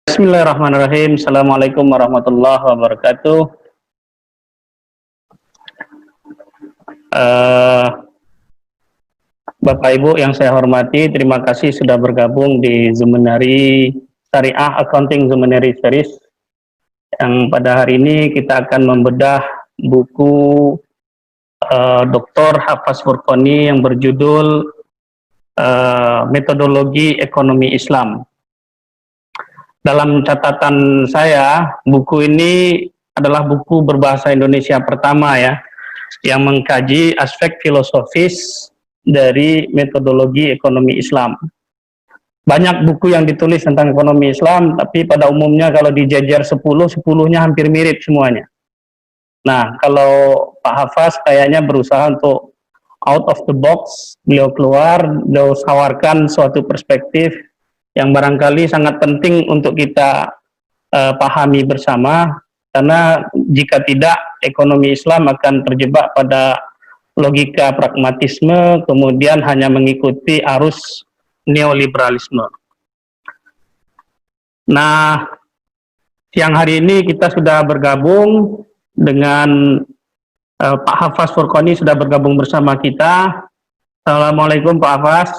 Bismillahirrahmanirrahim. Assalamualaikum warahmatullahi wabarakatuh. Bapak Ibu yang saya hormati, terima kasih sudah bergabung di Seminari Syariah Accounting Seminary Series, yang pada hari ini kita akan membedah buku Dr. Hafaz Furqani yang berjudul Metodologi Ekonomi Islam. Dalam catatan saya, buku ini adalah buku berbahasa Indonesia pertama ya, yang mengkaji aspek filosofis dari metodologi ekonomi Islam. Banyak buku yang ditulis tentang ekonomi Islam, tapi pada umumnya kalau dijajar 10-10-nya hampir mirip semuanya. Nah, kalau Pak Hafaz kayaknya berusaha untuk out of the box, beliau tawarkan suatu perspektif yang barangkali sangat penting untuk kita pahami bersama, karena jika tidak, ekonomi Islam akan terjebak pada logika pragmatisme, kemudian hanya mengikuti arus neoliberalisme. Nah, siang hari ini kita sudah bergabung dengan Pak Hafaz Furqani, sudah bergabung bersama kita. Assalamualaikum Pak Hafaz.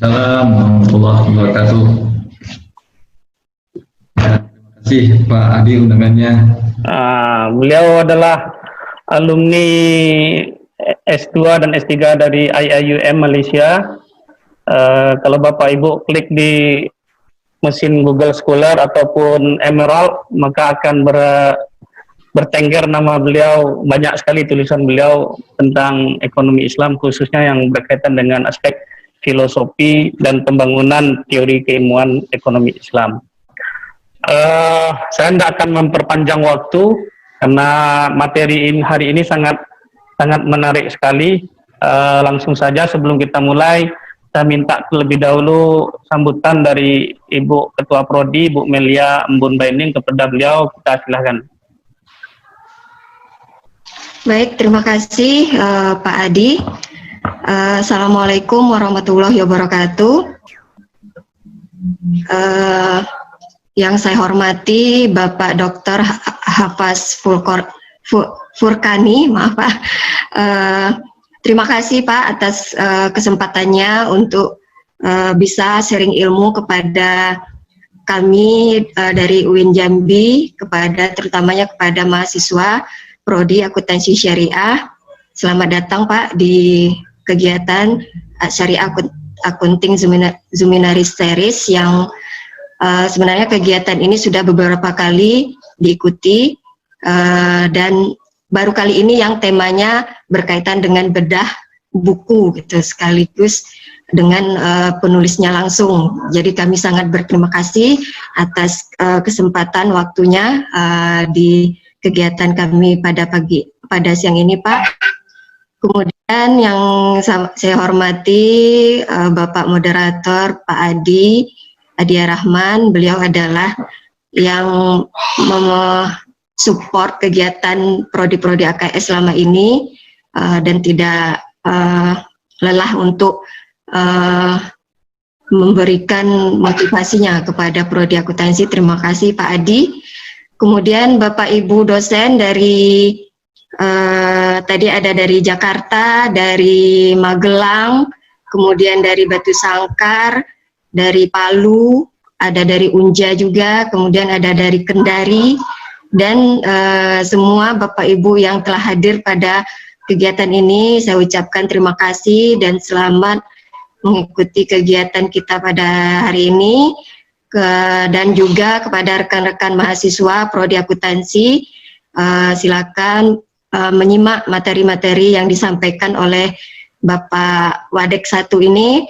Assalamualaikum warahmatullahi wabarakatuh. Terima kasih Pak Adi undangannya. Beliau adalah alumni S2 dan S3 dari IIUM Malaysia. Kalau Bapak Ibu klik di mesin Google Scholar ataupun Emerald, maka akan bertengger nama beliau. Banyak sekali tulisan beliau tentang ekonomi Islam, khususnya yang berkaitan dengan aspek filosofi dan pembangunan teori keilmuan ekonomi Islam. Saya tidak akan memperpanjang waktu karena materi hari ini sangat menarik sekali. Langsung saja sebelum kita mulai, saya minta terlebih dahulu sambutan dari Ibu Ketua Prodi, Bu Melia Embun Baining, kepada beliau. Kita silakan. Baik, terima kasih Pak Adi. Assalamualaikum warahmatullahi wabarakatuh. Yang saya hormati Bapak Dr. Hafaz Furqani, maaf Pak. Terima kasih Pak atas kesempatannya untuk bisa sharing ilmu kepada kami dari UIN Jambi, terutamanya kepada mahasiswa Prodi Akuntansi Syariah. Selamat datang Pak di kegiatan Syariah Accounting Seminary Series yang sebenarnya kegiatan ini sudah beberapa kali diikuti dan baru kali ini yang temanya berkaitan dengan bedah buku gitu, sekaligus dengan penulisnya langsung. Jadi kami sangat berterima kasih atas kesempatan waktunya di kegiatan kami pada siang ini Pak. Kemudian yang saya hormati Bapak Moderator Pak Adi Rahman, beliau adalah yang support kegiatan prodi-prodi AKS selama ini dan tidak lelah untuk memberikan motivasinya kepada prodi akuntansi. Terima kasih Pak Adi. Kemudian Bapak Ibu dosen dari tadi ada dari Jakarta, dari Magelang, kemudian dari Batu Sangkar, dari Palu, ada dari Unja juga, kemudian ada dari Kendari, dan semua Bapak Ibu yang telah hadir pada kegiatan ini, saya ucapkan terima kasih dan selamat mengikuti kegiatan kita pada hari ini, dan juga kepada rekan-rekan mahasiswa Prodi Akuntansi, silakan menyimak materi-materi yang disampaikan oleh Bapak Wadek 1 ini,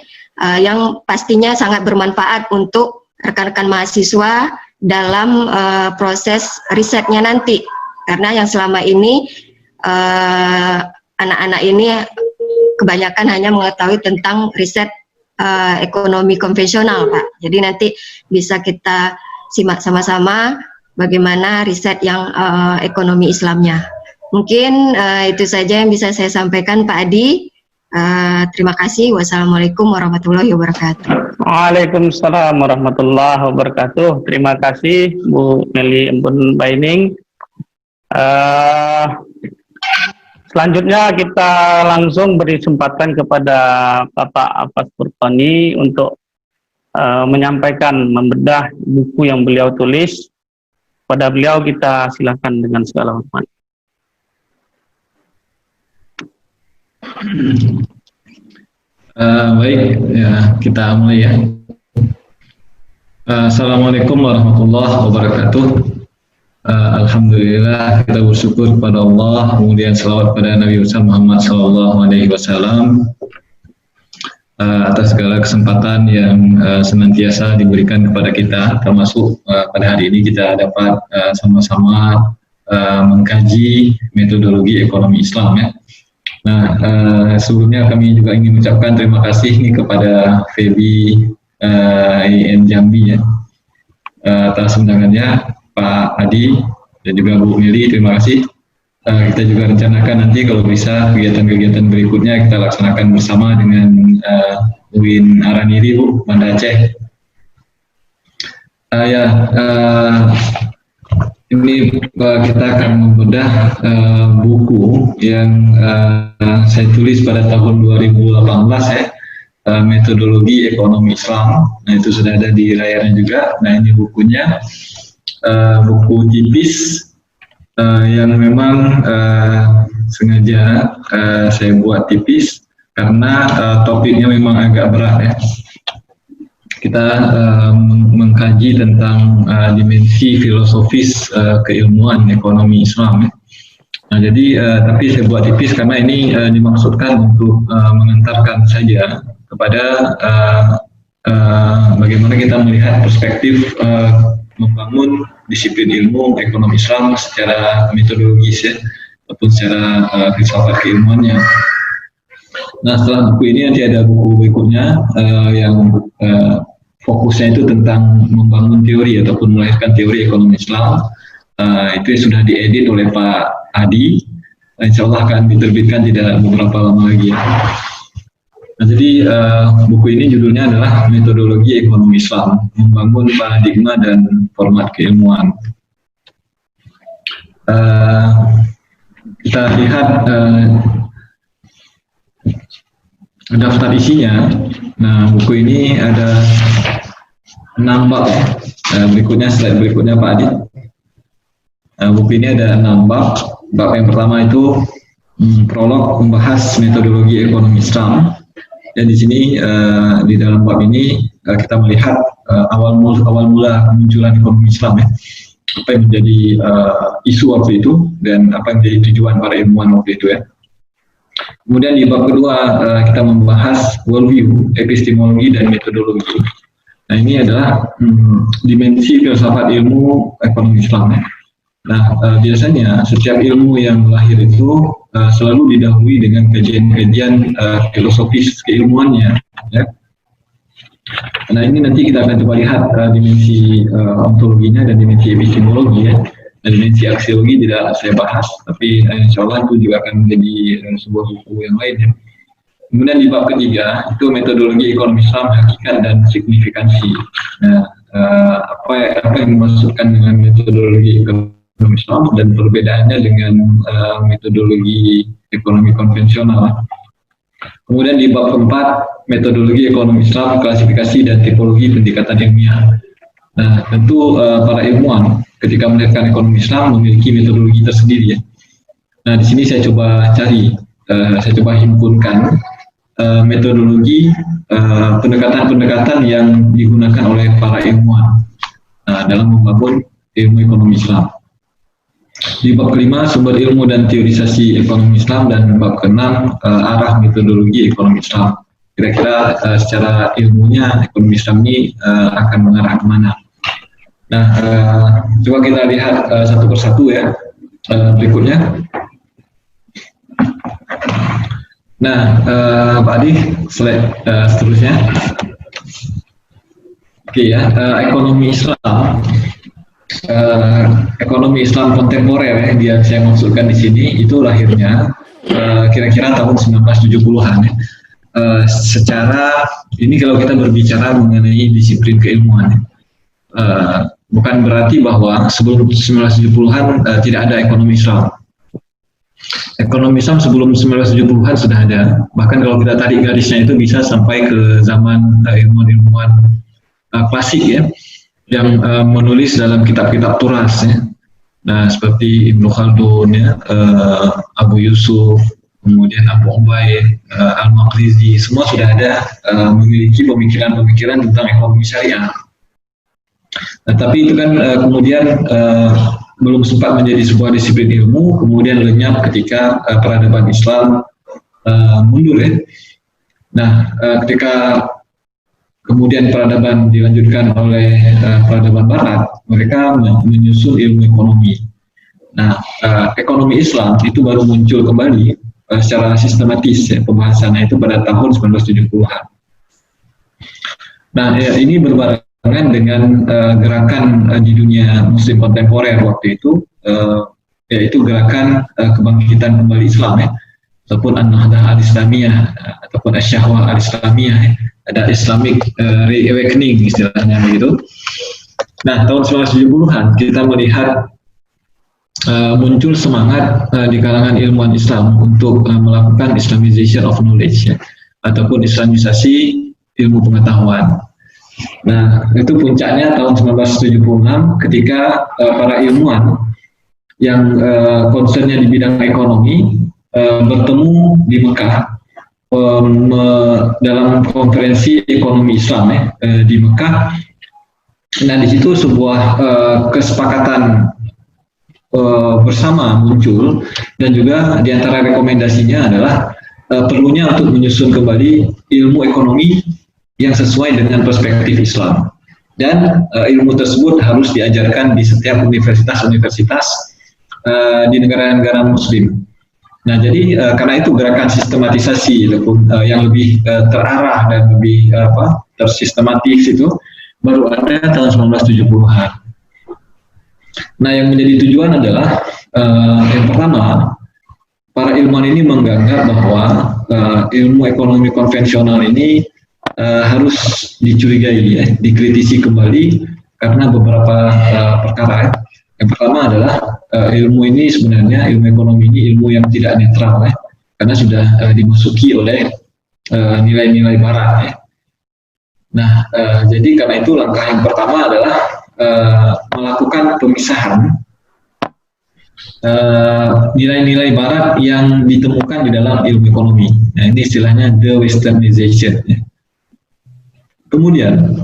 yang pastinya sangat bermanfaat untuk rekan-rekan mahasiswa dalam proses risetnya nanti, karena yang selama ini anak-anak ini kebanyakan hanya mengetahui tentang riset ekonomi konvensional Pak. Jadi nanti bisa kita simak sama-sama bagaimana riset yang ekonomi Islamnya. Mungkin itu saja yang bisa saya sampaikan Pak Adi. Terima kasih. Wassalamualaikum warahmatullahi wabarakatuh. Waalaikumsalam warahmatullahi wabarakatuh. Terima kasih Bu Meli Embun Baining. Selanjutnya kita langsung beri kesempatan kepada Bapak Abbas Furqani untuk menyampaikan, membedah buku yang beliau tulis. Pada beliau kita silakan dengan segala hormat. Baik, ya, kita mulai ya. Assalamualaikum warahmatullahi wabarakatuh. Alhamdulillah, kita bersyukur kepada Allah, kemudian selawat pada Nabi Muhammad SAW atas segala kesempatan yang senantiasa diberikan kepada kita, termasuk pada hari ini kita dapat sama-sama mengkaji metodologi ekonomi Islam ya. Nah, sebelumnya kami juga ingin mengucapkan terima kasih nih kepada Febi IN Jambi ya, atas undangannya, Pak Adi dan juga Bu Meli, terima kasih. Kita juga rencanakan nanti kalau bisa kegiatan-kegiatan berikutnya kita laksanakan bersama dengan Win Araniri, Bu, Banda Aceh. Ini kita akan membedah buku yang saya tulis pada tahun 2018 ya, metodologi ekonomi Islam. Nah, itu sudah ada di layarnya juga. Nah, ini bukunya, buku tipis yang memang sengaja saya buat tipis karena topiknya memang agak berat ya. Kita mengkaji tentang dimensi filosofis keilmuan ekonomi Islam. Nah, jadi tapi saya buat tipis karena ini dimaksudkan untuk mengantarkan saja kepada bagaimana kita melihat perspektif membangun disiplin ilmu ekonomi Islam secara metodologis ya, ataupun secara filsafat keilmuannya. Nah, setelah buku ini nanti ada buku berikutnya yang fokusnya itu tentang membangun teori ataupun melahirkan teori ekonomi Islam. Itu sudah diedit oleh Pak Adi. Insya Allah akan diterbitkan tidak beberapa lama lagi. Nah, jadi buku ini judulnya adalah Metodologi Ekonomi Islam, Membangun Paradigma dan Format Keilmuan. Kita lihat daftar isinya. Nah, buku ini ada 6 bab. Berikutnya slide berikutnya Pak Adi. Buku ini ada 6 bab. Bab yang pertama itu prolog membahas metodologi ekonomi Islam. Dan di sini di dalam bab ini kita melihat awal mula kemunculan ekonomi Islam ya. Apa yang menjadi isu waktu itu dan apa yang menjadi tujuan para ilmuwan waktu itu ya. Kemudian di bab kedua kita membahas worldview, epistemologi dan metodologi. Nah, ini adalah dimensi filsafat ilmu ekonomi Islam ya. Nah, biasanya setiap ilmu yang lahir itu selalu didahului dengan kajian-kajian filosofis keilmuannya ya. Nah, ini nanti kita akan coba lihat dimensi ontologinya dan dimensi epistemologi ya. Dan dimensi aksiologi tidak saya bahas, tapi insya Allah itu juga akan menjadi sebuah buku yang lain ya. Kemudian di bab ketiga itu metodologi ekonomi Islam, hakikat dan signifikansi. Nah, apa yang dimaksudkan dengan metodologi ekonomi Islam dan perbedaannya dengan metodologi ekonomi konvensional. Kemudian di bab keempat metodologi ekonomi Islam, klasifikasi dan tipologi pendekatan ilmiah. Nah, tentu para ilmuwan ketika melahirkan ekonomi Islam memiliki metodologi tersendiri ya. Nah, di sini saya coba cari, saya coba himpunkan metodologi pendekatan-pendekatan yang digunakan oleh para ilmuwan dalam membangun ilmu ekonomi Islam. Di bab kelima sumber ilmu dan teorisasi ekonomi Islam, dan bab keenam arah metodologi ekonomi Islam. Kira-kira secara ilmunya ekonomi Islam ini akan mengarah kemana? Nah, coba kita lihat satu persatu ya berikutnya. Nah, Pak Adi, slide seterusnya. Oke ya, ekonomi Islam, ekonomi Islam kontemporer ya, dia saya maksudkan di sini itu lahirnya kira-kira tahun 1970-an ya. Secara ini kalau kita berbicara mengenai disiplin keilmuan, bukan berarti bahwa sebelum 1970-an tidak ada ekonomi Islam. Ekonomi Islam sebelum 1970-an sudah ada. Bahkan kalau kita tarik garisnya itu bisa sampai ke zaman ilmuwan-ilmuwan klasik ya, yang menulis dalam kitab-kitab turas ya. Nah, seperti Ibnu Khaldun ya, Abu Yusuf, kemudian Abu Ubaid, Al-Maqrizi, semua sudah ada memiliki pemikiran-pemikiran tentang ekonomi syariah. Nah, tapi itu kan kemudian belum sempat menjadi sebuah disiplin ilmu, kemudian lenyap ketika peradaban Islam mundur ya. Nah, ketika kemudian peradaban dilanjutkan oleh peradaban Barat, mereka menyusun ilmu ekonomi. Nah, ekonomi Islam itu baru muncul kembali secara sistematis ya, pembahasannya itu pada tahun 1970-an. Nah, ini berbarengan dengan gerakan di dunia Muslim kontemporer waktu itu, yaitu gerakan kebangkitan kembali Islam ya, ataupun An-Nahdah Al-Islamiyah ataupun Asy-Syahwah Al-Islamiyah ya. Ada Islamic Reawakening istilahnya begitu. Nah, tahun 1970-an kita melihat muncul semangat di kalangan ilmuwan Islam untuk melakukan Islamization of knowledge ya, ataupun Islamisasi ilmu pengetahuan. Nah, itu puncaknya tahun 1976 ketika para ilmuwan yang concernnya di bidang ekonomi bertemu di Mekah dalam konferensi ekonomi Islam ya, di Mekah. Nah, di situ sebuah kesepakatan bersama muncul, dan juga di antara rekomendasinya adalah perlunya untuk menyusun kembali ilmu ekonomi yang sesuai dengan perspektif Islam, dan ilmu tersebut harus diajarkan di setiap universitas-universitas di negara-negara Muslim. Nah, jadi karena itu gerakan sistematisasi yang lebih terarah dan lebih tersistematis itu baru ada tahun 1970-an. Nah, yang menjadi tujuan adalah yang pertama, para ilmuwan ini menganggap bahwa ilmu ekonomi konvensional ini harus dicurigai ya, dikritisi kembali karena beberapa perkara. Yang pertama adalah ilmu ini sebenarnya, ilmu ekonomi ini ilmu yang tidak netral ya, karena sudah dimasuki oleh nilai-nilai Barat ya. Nah, jadi karena itu langkah yang pertama adalah melakukan pemisahan nilai-nilai Barat yang ditemukan di dalam ilmu ekonomi. Nah, ini istilahnya the westernization ya. Kemudian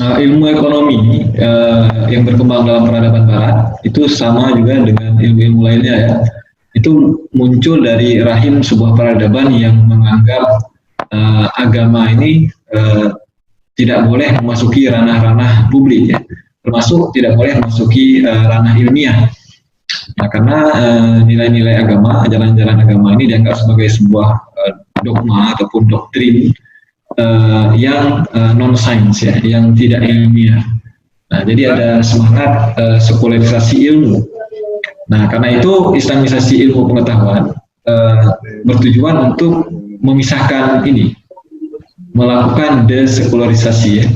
ilmu ekonomi yang berkembang dalam peradaban Barat itu sama juga dengan ilmu-ilmu lainnya ya. Itu muncul dari rahim sebuah peradaban yang menganggap agama ini tidak boleh memasuki ranah-ranah publik ya, termasuk tidak boleh memasuki ranah ilmiah. Nah, karena nilai-nilai agama, ajaran-ajaran agama ini dianggap sebagai sebuah dogma ataupun doktrin yang non-science ya, yang tidak ilmiah. Nah, jadi ada semangat sekularisasi ilmu. Nah, karena itu Islamisasi ilmu pengetahuan bertujuan untuk memisahkan ini, melakukan desekularisasi ya.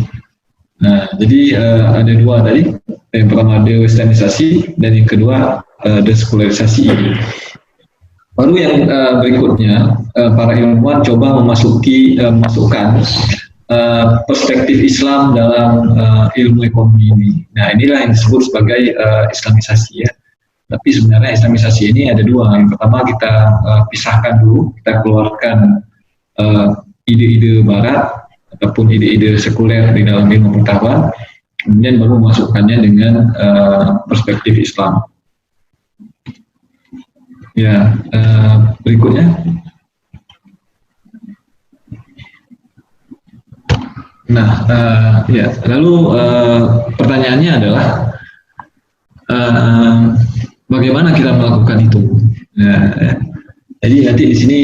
Nah, jadi ada dua tadi, yang pertama dewesternisasi dan yang kedua desekularisasi ini. Baru yang berikutnya, para ilmuwan coba memasukkan perspektif Islam dalam ilmu ekonomi ini. Nah, inilah yang disebut sebagai Islamisasi ya. Tapi sebenarnya Islamisasi ini ada dua. Yang pertama kita pisahkan dulu, kita keluarkan ide-ide Barat ataupun ide-ide sekuler di dalam ilmu pengetahuan, kemudian baru memasukkannya dengan perspektif Islam. Ya, berikutnya. Nah, ya, lalu pertanyaannya adalah bagaimana kita melakukan itu? Nah, jadi nanti di sini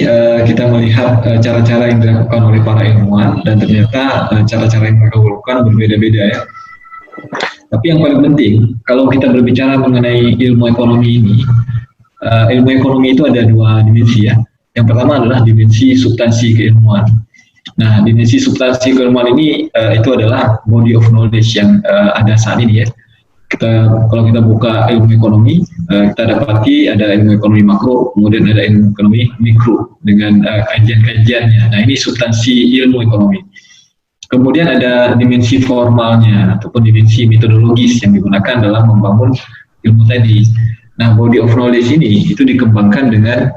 kita melihat cara-cara yang dilakukan oleh para ilmuwan, dan ternyata cara-cara yang mereka lakukan berbeda-beda ya. Tapi yang paling penting, kalau kita berbicara mengenai ilmu ekonomi ini, ilmu ekonomi itu ada dua dimensi ya. Yang pertama adalah dimensi substansi keilmuan. Nah, dimensi substansi keilmuan ini itu adalah body of knowledge yang ada saat ini ya. Kalau kita buka ilmu ekonomi, kita dapati ada ilmu ekonomi makro, kemudian ada ilmu ekonomi mikro dengan kajian-kajiannya. Nah, ini substansi ilmu ekonomi. Kemudian ada dimensi formalnya ataupun dimensi metodologis yang digunakan dalam membangun ilmu tadi. Nah, body of knowledge ini itu dikembangkan dengan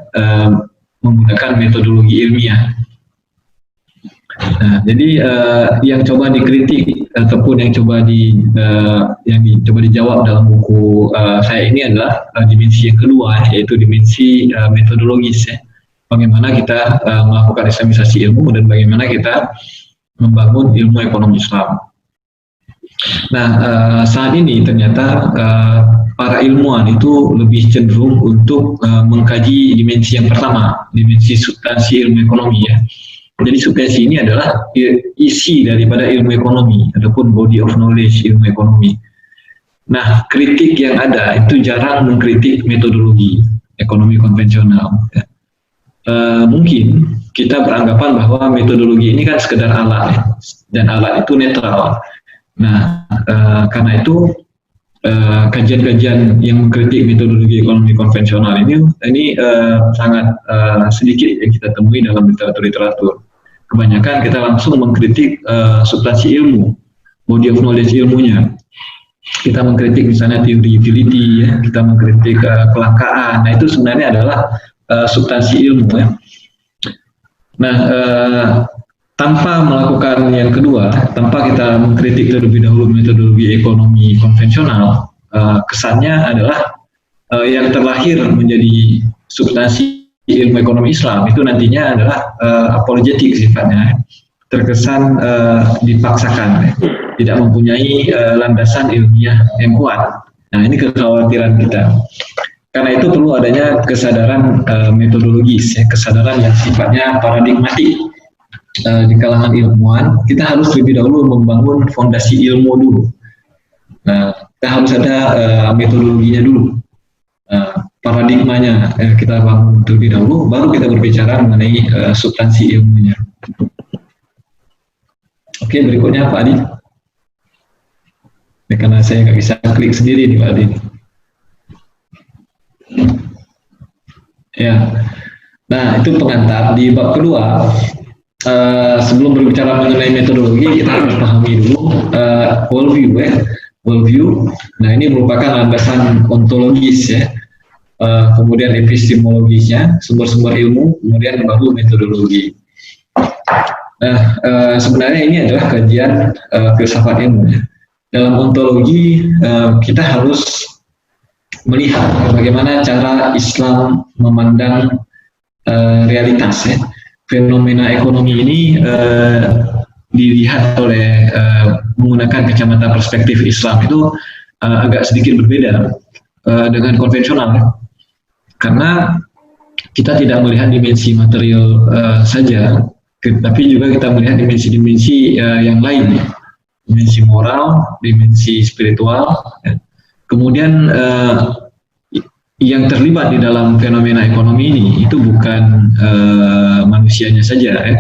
menggunakan metodologi ilmiah. Nah, jadi yang coba dikritik ataupun yang coba dijawab dalam buku saya ini adalah dimensi yang kedua, yaitu dimensi metodologis ya. Bagaimana kita melakukan islamisasi ilmu dan bagaimana kita membangun ilmu ekonomi Islam. Nah, saat ini ternyata para ilmuwan itu lebih cenderung untuk mengkaji dimensi yang pertama, dimensi substansi ilmu ekonomi ya. Jadi substansi ini adalah isi daripada ilmu ekonomi ataupun body of knowledge ilmu ekonomi. Nah, kritik yang ada itu jarang mengkritik metodologi ekonomi konvensional. Ya. Mungkin kita beranggapan bahwa metodologi ini kan sekedar alat ya, dan alat itu netral. Nah, karena itu kajian-kajian yang mengkritik metodologi ekonomi konvensional ini sangat sedikit yang kita temui dalam literatur. Kebanyakan kita langsung mengkritik substansi ilmu, body of knowledge ilmunya. Kita mengkritik misalnya teori utility, ya, kita mengkritik kelangkaan. Nah, itu sebenarnya adalah substansi ilmu ya. Nah, tanpa melakukan yang kedua, tanpa kita mengkritik terlebih dahulu metodologi ekonomi konvensional, kesannya adalah yang terlahir menjadi substansi ilmu ekonomi Islam itu nantinya adalah apologetik sifatnya, terkesan dipaksakan, tidak mempunyai landasan ilmiah yang kuat. Nah, ini kekhawatiran kita. Karena itu perlu adanya kesadaran metodologis, ya, kesadaran yang sifatnya paradigmatik di kalangan ilmuwan. Kita harus lebih dahulu membangun fondasi ilmu dulu. Nah, kita harus ada metodologinya dulu, paradigmanya kita bangun terlebih dahulu, baru kita berbicara mengenai substansi ilmunya. Oke, berikutnya Pak Adi. Ya, karena saya nggak bisa klik sendiri nih Pak Adi. Ya, nah itu pengantar di bab kedua. Sebelum berbicara mengenai metodologi, kita harus pahami dulu worldview ya, worldview. Nah, ini merupakan landasan ontologis ya. Kemudian epistemologisnya, sumber-sumber ilmu, kemudian baru metodologi. Nah, sebenarnya ini adalah kajian filsafat ilmu. Ya. Dalam ontologi, kita harus melihat bagaimana cara Islam memandang realitas. Ya. Fenomena ekonomi ini dilihat oleh menggunakan kacamata perspektif Islam itu agak sedikit berbeda dengan konvensional. Ya. Karena kita tidak melihat dimensi material saja, tapi juga kita melihat dimensi-dimensi yang lain, dimensi moral, dimensi spiritual. Ya. Kemudian yang terlibat di dalam fenomena ekonomi ini itu bukan manusianya saja, ya.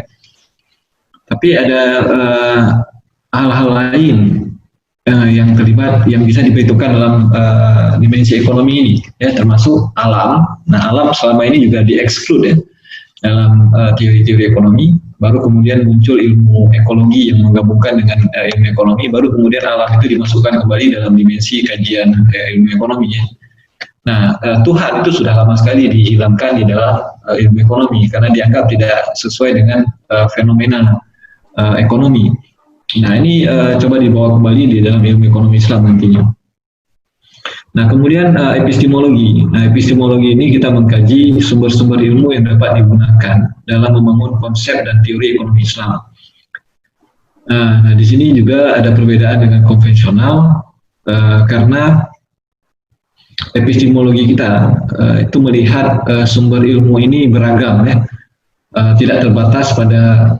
Tapi ada hal-hal lain yang terlibat, yang bisa diperhitungkan dalam dimensi ekonomi ini, ya, termasuk alam. Nah, alam selama ini juga di-exclude ya, dalam teori-teori ekonomi. Baru kemudian muncul ilmu ekologi yang menggabungkan dengan ilmu ekonomi. Baru kemudian alam itu dimasukkan kembali dalam dimensi kajian ilmu ekonomi. Ya. Nah, Tuhan itu sudah lama sekali dihilangkan di dalam ilmu ekonomi karena dianggap tidak sesuai dengan fenomena ekonomi. Nah, ini coba dibawa kembali di dalam ilmu ekonomi Islam nantinya. Nah, kemudian epistemologi. Nah, epistemologi ini kita mengkaji sumber-sumber ilmu yang dapat digunakan dalam membangun konsep dan teori ekonomi Islam. Nah, di sini juga ada perbedaan dengan konvensional karena epistemologi kita itu melihat sumber ilmu ini beragam, ya. Tidak terbatas pada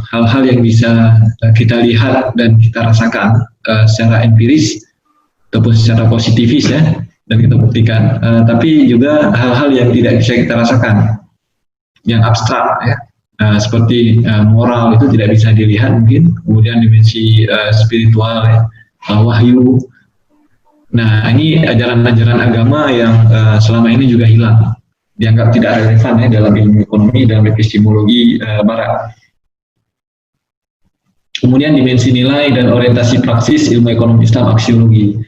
hal-hal yang bisa kita lihat dan kita rasakan secara empiris ataupun secara positifis ya dan kita buktikan, tapi juga hal-hal yang tidak bisa kita rasakan, yang abstrak ya. Seperti moral itu tidak bisa dilihat mungkin, kemudian dimensi spiritual ya, wahyu. Nah, ini ajaran-ajaran agama yang selama ini juga hilang, dianggap tidak relevan ya dalam ilmu ekonomi, dalam epistemologi barat. Kemudian dimensi nilai dan orientasi praksis ilmu ekonomi Islam aksiologi.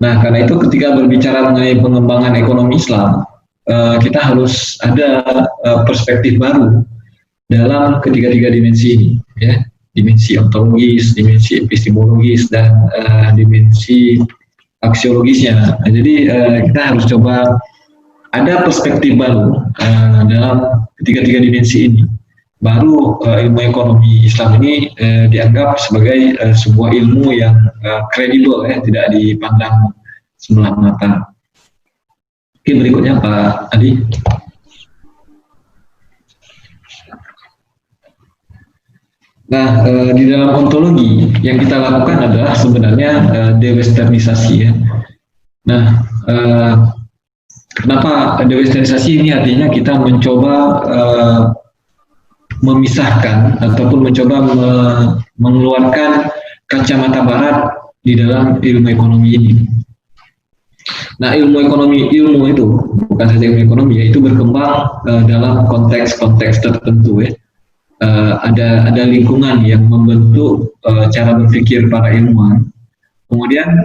Nah, karena itu ketika berbicara mengenai pengembangan ekonomi Islam, kita harus ada perspektif baru dalam ketiga-tiga dimensi ini, ya, dimensi ontologis, dimensi epistemologis, dan dimensi aksiologisnya. Nah, jadi kita harus coba ada perspektif baru dalam ketiga-tiga dimensi ini. Baru ilmu ekonomi Islam ini dianggap sebagai sebuah ilmu yang kredibel ya, tidak dipandang sebelah mata. Oke, berikutnya Pak Adi. Nah, di dalam ontologi yang kita lakukan adalah sebenarnya dewesternisasi ya. Nah, kenapa dewesternisasi ini? Artinya kita mencoba memisahkan ataupun mencoba mengeluarkan kacamata barat di dalam ilmu ekonomi ini. Nah, ilmu itu bukan saja ilmu ekonomi, yaitu berkembang dalam konteks-konteks tertentu ya. Ada lingkungan yang membentuk cara berpikir para ilmuwan. Kemudian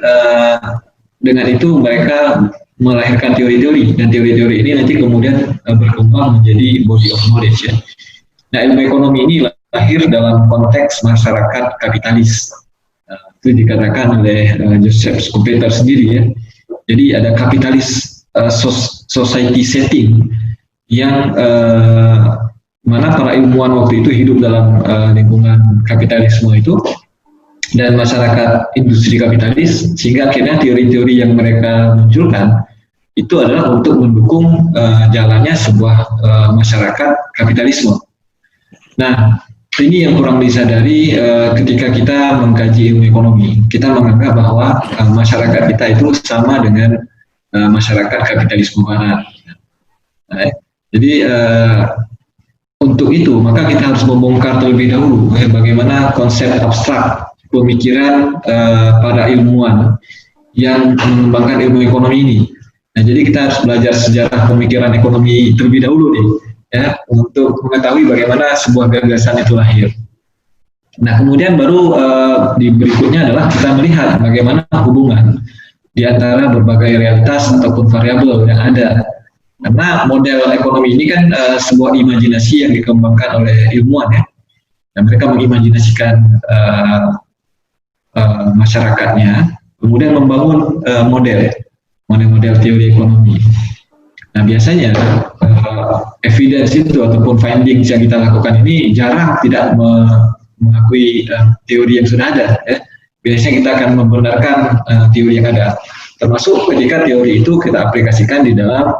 dengan itu mereka melahirkan teori-teori, dan teori-teori ini nanti kemudian berkembang menjadi body of knowledge ya. Nah, ilmu ekonomi ini lahir dalam konteks masyarakat kapitalis. Itu dikatakan oleh Joseph Schumpeter sendiri ya. Jadi ada kapitalis society setting yang mana para ilmuwan waktu itu hidup dalam lingkungan kapitalisme itu dan masyarakat industri kapitalis, sehingga akhirnya teori-teori yang mereka munculkan itu adalah untuk mendukung jalannya sebuah masyarakat kapitalisme. Nah, ini yang kurang disadari ketika kita mengkaji ilmu ekonomi. Kita menganggap bahwa masyarakat kita itu sama dengan masyarakat kapitalisme barat. Nah, jadi untuk itu maka kita harus membongkar terlebih dahulu bagaimana konsep abstrak pemikiran para ilmuwan yang mengembangkan ilmu ekonomi ini. Nah, jadi kita harus belajar sejarah pemikiran ekonomi terlebih dahulu nih, ya, untuk mengetahui bagaimana sebuah gagasan itu lahir. Nah, kemudian baru di berikutnya adalah kita melihat bagaimana hubungan di antara berbagai realitas ataupun variabel yang ada. Karena model ekonomi ini kan sebuah imajinasi yang dikembangkan oleh ilmuwan ya. Dan mereka mengimajinasikan masyarakatnya, kemudian membangun model teori ekonomi. Nah, biasanya evidence itu ataupun findings yang kita lakukan ini jarang tidak mengakui teori yang sudah ada ya. Biasanya kita akan membenarkan teori yang ada, termasuk ketika teori itu kita aplikasikan di dalam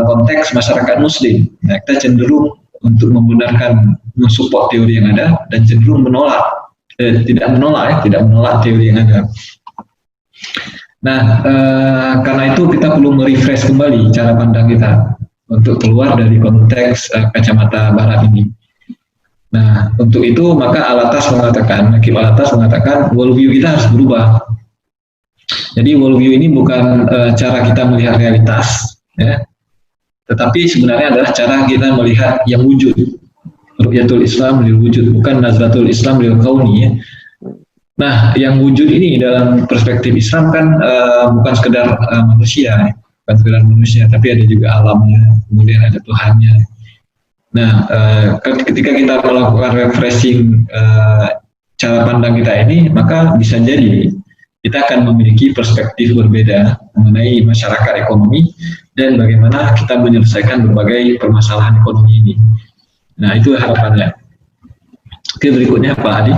konteks masyarakat muslim. Nah, kita cenderung untuk membenarkan, mensupport teori yang ada, dan cenderung menolak tidak menolak teori yang ada. Nah, karena itu kita perlu merefresh kembali cara pandang kita untuk keluar dari konteks kacamata barat ini. Nah, untuk itu maka Hakim Alatas mengatakan worldview kita harus berubah. Jadi worldview ini bukan cara kita melihat realitas, ya, tetapi sebenarnya adalah cara kita melihat yang wujud. Ru'yatul Islam lil wujud, bukan nazratul Islam lil kauni ya. Nah, yang wujud ini dalam perspektif Islam kan bukan sekedar manusia, bukan sekedar manusia, tapi ada juga alamnya, kemudian ada Tuhannya. Nah, ketika kita melakukan refreshing cara pandang kita ini, maka bisa jadi kita akan memiliki perspektif berbeda mengenai masyarakat ekonomi dan bagaimana kita menyelesaikan berbagai permasalahan ekonomi ini. Nah, itu harapannya. Oke, berikutnya Pak Adi.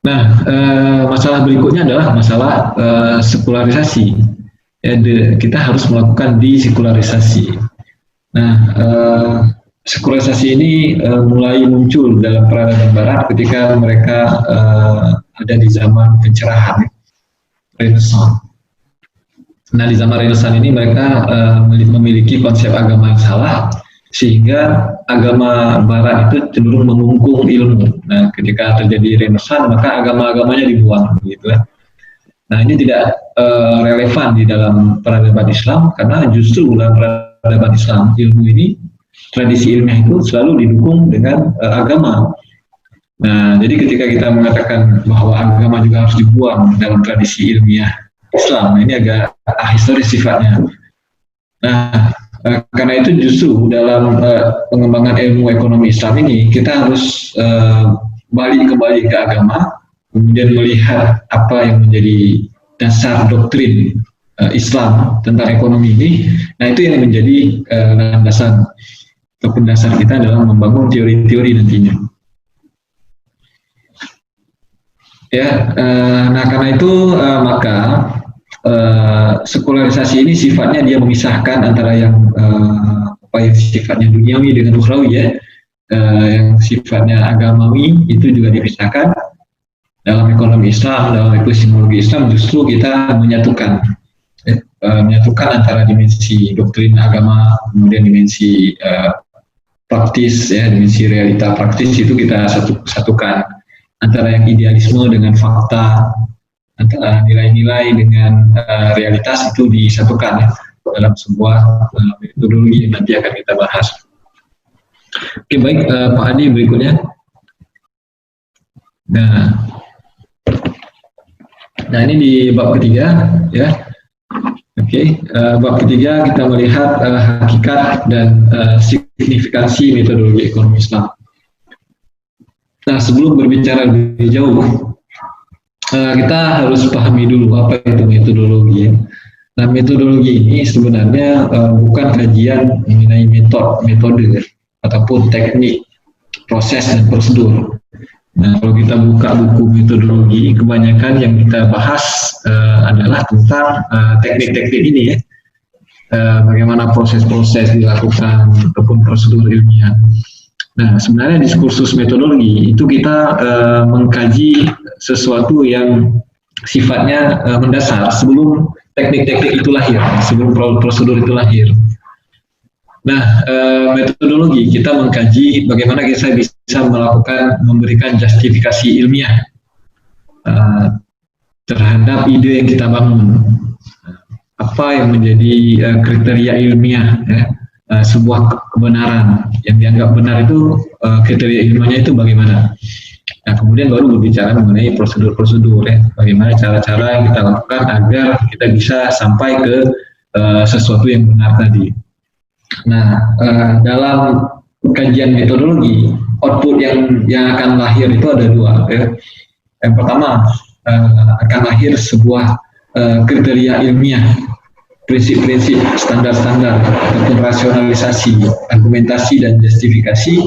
Nah, masalah berikutnya adalah masalah sekularisasi. Ya, kita harus melakukan desekularisasi. Nah, sekularisasi ini mulai muncul dalam peradaban Barat ketika mereka ada di zaman pencerahan. Renaissance. Nah, di zaman Renaissance ini mereka memiliki konsep agama yang salah, sehingga agama Barat itu cenderung mengungkung ilmu. Nah, ketika terjadi Renaissance, maka agama-agamanya dibuang, gitu ya. Nah, ini tidak relevan di dalam peradaban Islam, karena justru dalam peradaban Islam, ilmu ini, tradisi ilmiah itu selalu didukung dengan agama. Nah, jadi ketika kita mengatakan bahwa agama juga harus dibuang dalam tradisi ilmiah Islam, ini agak ahistoris sifatnya. Nah, karena itu justru dalam pengembangan ilmu ekonomi Islam ini, kita harus balik kembali ke agama, kemudian melihat apa yang menjadi dasar doktrin Islam tentang ekonomi ini. Nah, itu yang menjadi landasan atau pendasar kita dalam membangun teori-teori nantinya. Ya, nah karena itu maka sekularisasi ini sifatnya dia memisahkan antara yang apa yang sifatnya duniawi dengan ukhrawi, ya, yang sifatnya agamawi itu juga dipisahkan. Dalam ekonomi Islam, dalam epistemologi Islam justru kita menyatukan antara dimensi doktrin agama, kemudian dimensi praktis, ya, dimensi realita praktis itu kita satukan, antara yang idealisme dengan fakta, antara nilai-nilai dengan realitas itu disatukan, ya, dalam sebuah metodologi yang nanti akan kita bahas. Oke, baik, Pak Adi berikutnya. Nah ini di bab ketiga, ya. Oke, bab ketiga kita melihat hakikat dan signifikansi metodologi ekonomi Islam. Nah, sebelum berbicara lebih jauh, kita harus pahami dulu apa itu metodologi, ya. Nah, metodologi ini sebenarnya bukan kajian mengenai metode ataupun teknik, proses dan prosedur. Nah, kalau kita buka buku metodologi, kebanyakan yang kita bahas adalah tentang teknik-teknik ini, ya. Bagaimana proses-proses dilakukan ataupun prosedur ilmiah. Nah, sebenarnya diskursus metodologi itu kita mengkaji sesuatu yang sifatnya mendasar sebelum teknik-teknik itu lahir, sebelum prosedur itu lahir. Nah, metodologi kita mengkaji bagaimana kita bisa memberikan justifikasi ilmiah terhadap ide yang kita bangun. Apa yang menjadi kriteria ilmiah, ya, sebuah kebenaran yang dianggap benar itu, kriteria ilmiahnya itu bagaimana. Nah, kemudian baru berbicara mengenai prosedur-prosedur, ya, bagaimana cara-cara yang kita lakukan agar kita bisa sampai ke sesuatu yang benar tadi. Nah, dalam kajian metodologi, output yang akan lahir itu ada dua, ya. Yang pertama, akan lahir sebuah kriteria ilmiah, prinsip-prinsip, standar-standar ataupun rasionalisasi, argumentasi dan justifikasi,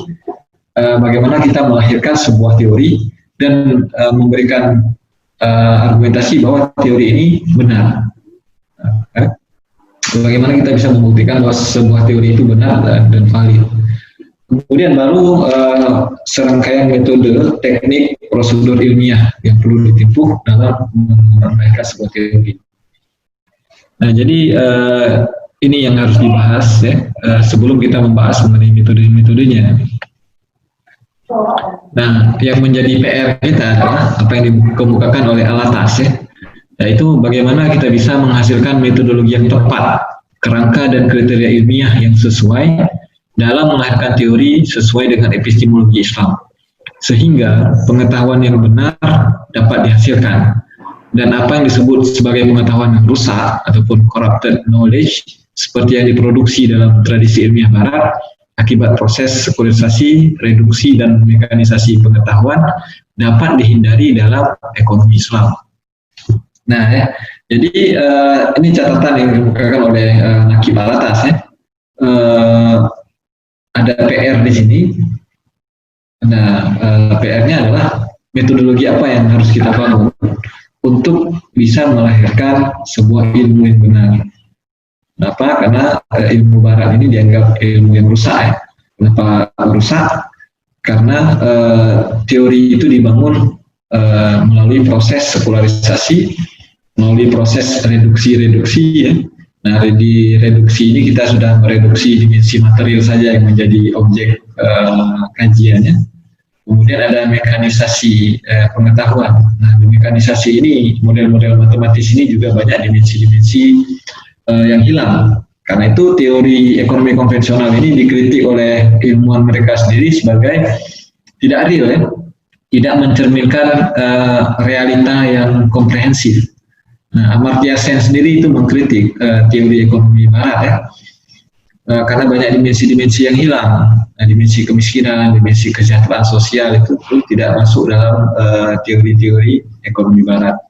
bagaimana kita melahirkan sebuah teori dan memberikan argumentasi bahwa teori ini benar. Bagaimana kita bisa membuktikan bahwa sebuah teori itu benar dan valid. Kemudian baru serangkaian metode, teknik, prosedur ilmiah yang perlu ditempuh dalam melahirkan sebuah teori. Nah, jadi ini yang harus dibahas, ya, sebelum kita membahas mengenai metode-metodenya. Nah, yang menjadi PR kita adalah apa yang dikemukakan oleh Alatas, ya, yaitu bagaimana kita bisa menghasilkan metodologi yang tepat, kerangka dan kriteria ilmiah yang sesuai dalam melahirkan teori sesuai dengan epistemologi Islam, sehingga pengetahuan yang benar dapat dihasilkan. Dan apa yang disebut sebagai pengetahuan yang rusak ataupun corrupted knowledge seperti yang diproduksi dalam tradisi ilmiah Barat akibat proses sekularisasi, reduksi dan mekanisasi pengetahuan dapat dihindari dalam ekonomi Islam. Nah, ya, jadi ini catatan yang dikemukakan oleh Nakib Alatas, ya. Ada PR di sini. Nah, PR-nya adalah metodologi apa yang harus kita bangun untuk bisa melahirkan sebuah ilmu yang benar. Kenapa? Karena ilmu Barat ini dianggap ilmu yang rusak, ya. Kenapa rusak? Karena teori itu dibangun melalui proses sekularisasi melalui proses reduksi ya. Nah, di reduksi ini kita sudah mereduksi dimensi material saja yang menjadi objek kajiannya. Kemudian ada mekanisasi pengetahuan. Nah, di mekanisasi ini, model-model matematis ini juga banyak dimensi-dimensi yang hilang. Karena itu teori ekonomi konvensional ini dikritik oleh ilmuwan mereka sendiri sebagai tidak real ya, tidak mencerminkan realita yang komprehensif. Nah, Amartya Sen sendiri itu mengkritik teori ekonomi barat ya, karena banyak dimensi-dimensi yang hilang. Nah, dimensi kemiskinan, dimensi kesejahteraan sosial itu tidak masuk dalam teori-teori ekonomi barat.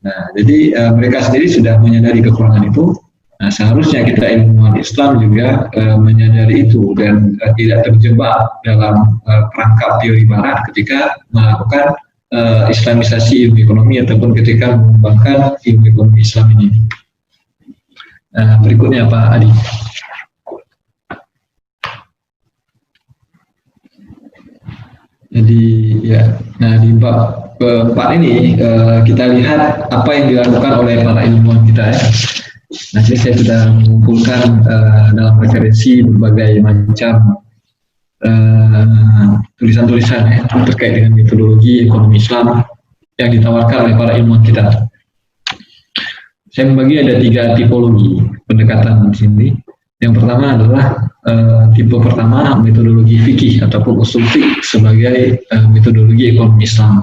Nah, jadi mereka sendiri sudah menyadari kekurangan itu. Nah, seharusnya kita ilmuwan Islam juga menyadari itu dan tidak terjebak dalam perangkap teori barat ketika melakukan Islamisasi ilmu ekonomi ataupun ketika mengembangkan ilmu ekonomi Islam ini. Berikutnya Pak Adi. Jadi ya, nah di bab keempat ini kita lihat apa yang dilakukan oleh para ilmuwan kita ya. Nah, jadi saya sudah mengumpulkan dalam referensi berbagai macam tulisan-tulisan ya, terkait dengan metodologi ekonomi Islam yang ditawarkan oleh para ilmuwan kita. Saya membagi ada 3 tipologi pendekatan di sini. Yang pertama adalah tipe pertama metodologi fikih ataupun usul fiqh sebagai metodologi ekonomi Islam.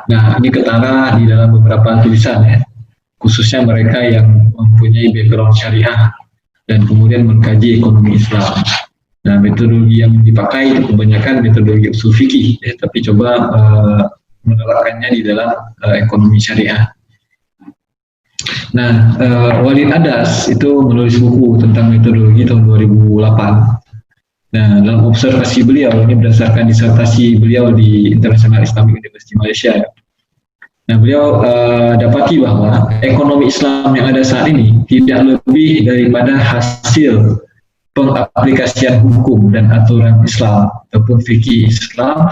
Nah, ini ketara di dalam beberapa tulisan ya, khususnya mereka yang mempunyai background syariah dan kemudian mengkaji ekonomi Islam. Nah, metodologi yang dipakai itu kebanyakan metodologi usul fikih, ya, tapi coba menerapkannya di dalam ekonomi syariah. Nah, Walid Adas itu menulis buku tentang metodologi tahun 2008. Nah, dalam observasi beliau, ini berdasarkan disertasi beliau di International Islamic University Malaysia. Nah, beliau dapati bahwa ekonomi Islam yang ada saat ini tidak lebih daripada hasil pengaplikasian hukum dan aturan Islam ataupun fikih Islam